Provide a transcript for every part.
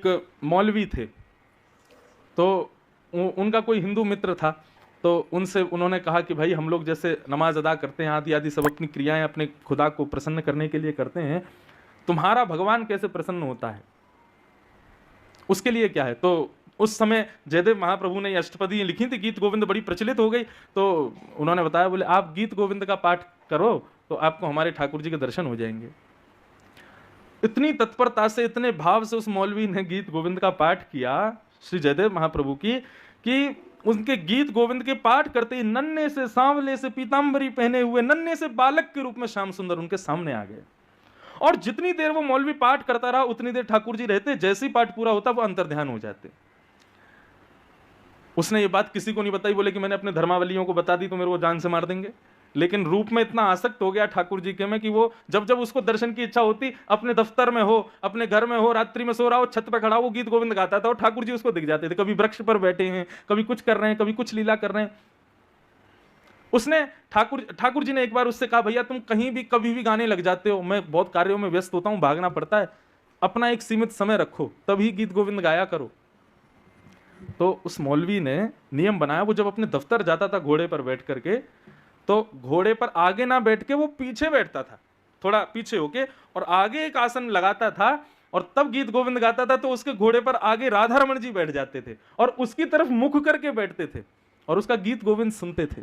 एक मौलवी थे, तो उनका कोई हिंदू मित्र था, तो उनसे उन्होंने कहा कि भाई हम लोग जैसे नमाज अदा करते हैं, आदि आदि सब अपनी क्रियाएं अपने खुदा को प्रसन्न करने के लिए करते हैं, तुम्हारा भगवान कैसे प्रसन्न होता है, उसके लिए क्या है। तो उस समय जयदेव महाप्रभु ने ये अष्टपदी लिखी थी, गीत गोविंद बड़ी प्रचलित हो गई, तो उन्होंने बताया, बोले आप गीत गोविंद का पाठ करो तो आपको हमारे ठाकुर जी के दर्शन हो जाएंगे। इतनी तत्परता से, इतने भाव से उस मौलवी ने गीत गोविंद का पाठ किया श्री जयदेव महाप्रभु की, कि उनके गीत गोविंद के पाठ करते ही नन्हे से सांवले से पीतांबरी पहने हुए नन्हे से बालक के रूप में श्याम सुंदर उनके सामने आ गए। और जितनी देर वो मौलवी पाठ करता रहा उतनी देर ठाकुर जी रहते, जैसे ही पाठ पूरा होता वो अंतर्ध्यान हो जाते। उसने ये बात किसी को नहीं बताई, बोले कि मैंने अपने धर्मावलियों को बता दी तो मेरे को जान से मार देंगे, लेकिन रूप में इतना आसक्त हो गया ठाकुर जी के में कि वो जब जब उसको दर्शन की इच्छा होती, अपने दफ्तर में हो, अपने घर में हो, रात्रि में सो रहा हो, छत पर खड़ा हो, गीत गोविंद गाता था और ठाकुर जी उसको दिख जाते थे। कभी वृक्ष पर बैठे हैं, कभी कुछ कर रहे हैं, कभी कुछ लीला कर रहे हैं। उसने ठाकुर जी ने एक बार उससे कहा, भैया तुम कहीं भी कभी भी गाने लग जाते हो, मैं बहुत कार्यों में व्यस्त होता हूं, भागना पड़ता है, अपना एक सीमित समय रखो, तभी गीत गोविंद गाया करो। तो उस मौलवी ने नियम बनाया, वो जब अपने दफ्तर जाता था घोड़े पर बैठ करके, तो घोड़े पर आगे ना बैठ के वो पीछे बैठता था, थोड़ा पीछे होके, और आगे एक आसन लगाता था और तब गीत गोविंद गाता था। तो उसके घोड़े पर आगे राधा रमन जी बैठ जाते थे और उसकी तरफ मुख करके बैठते थे और उसका गीत गोविंद सुनते थे।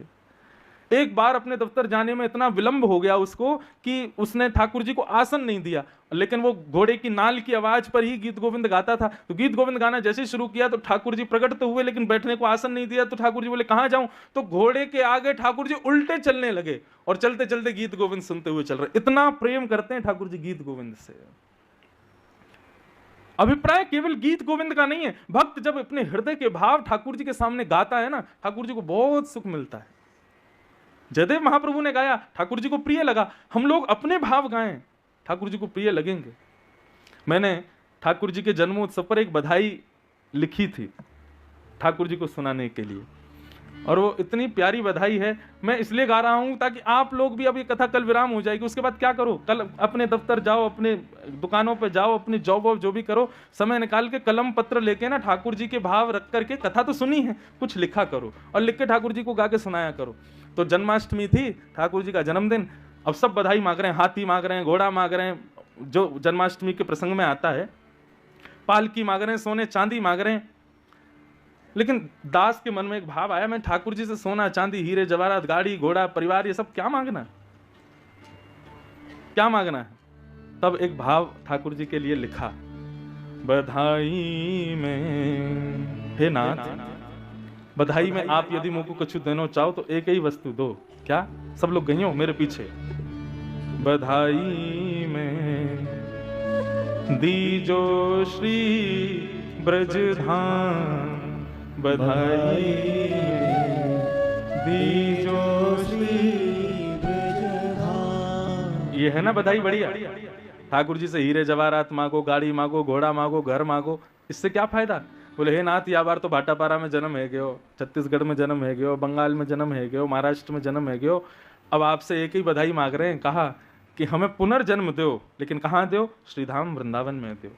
एक बार अपने दफ्तर जाने में इतना विलंब हो गया उसको कि उसने ठाकुर जी को आसन नहीं दिया, लेकिन वो घोड़े की नाल की आवाज पर ही गीत गोविंद गाता था। तो गीत गोविंद गाना जैसे शुरू किया तो ठाकुर जी प्रकट तो हुए, लेकिन बैठने को आसन नहीं दिया। तो ठाकुर जी बोले कहां जाऊं, तो घोड़े के आगे ठाकुर जी उल्टे चलने लगे और चलते चलते गीत गोविंद सुनते हुए चल रहे। इतना प्रेम करते हैं ठाकुर जी गीत गोविंद से। अभिप्राय केवल गीत गोविंद का नहीं है, भक्त जब अपने हृदय के भाव ठाकुर जी के सामने गाता है ना, ठाकुर जी को बहुत सुख मिलता है। जयदेव महाप्रभु ने गाया, ठाकुर जी को प्रिय लगा, हम लोग अपने भाव गाएं, ठाकुर जी को प्रिय लगेंगे। मैंने ठाकुर जी के जन्मोत्सव पर एक बधाई लिखी थी ठाकुर जी को सुनाने के लिए, और वो इतनी प्यारी बधाई है, मैं इसलिए गा रहा हूं ताकि आप लोग भी, अब ये कथा कल विराम हो जाएगी, उसके बाद क्या करो, कल अपने दफ्तर जाओ, अपने दुकानों पे जाओ, अपनी जॉब वॉब जो भी करो, समय निकाल के कलम पत्र लेके ना ठाकुर जी के भाव रख करके, कथा तो सुनी है, कुछ लिखा करो और लिख के ठाकुर जी को गा के सुनाया करो। तो जन्माष्टमी थी, ठाकुर जी का जन्मदिन, अब सब बधाई मांग रहे हैं, हाथी मांग रहे हैं, घोड़ा मांग रहे हैं, जो जन्माष्टमी के प्रसंग में आता है, पालकी मांग रहे हैं, सोने चांदी मांग रहे हैं। लेकिन दास के मन में एक भाव आया, मैं ठाकुर जी से सोना चांदी हीरे जवाहरात गाड़ी घोड़ा परिवार ये सब क्या मांगना, क्या मांगना है। तब एक भाव ठाकुर जी के लिए लिखा, बधाई में हे नाथ, बधाई में आप यदि मुझको कुछ देना चाहो तो एक ही वस्तु दो, क्या, सब लोग गई हो मेरे पीछे, बधाई में दीजो श्री ब्रजधाम, बधाई दीजो श्री ब्रजधाम। ये है ना बधाई बढ़िया। ठाकुर जी से हीरे जवाहरात मांगो, गाड़ी मांगो, घोड़ा मांगो, घर मांगो, इससे क्या फायदा। बोले हे नाथ, या बार तो भाटापारा में जन्म है गयो, छत्तीसगढ़ में जन्म है गयो, बंगाल में जन्म है गयो, महाराष्ट्र में जन्म है गयो, अब आपसे एक ही बधाई मांग रहे हैं, कहा कि हमें पुनर्जन्म दो, लेकिन कहाँ दो, श्रीधाम वृंदावन में दो।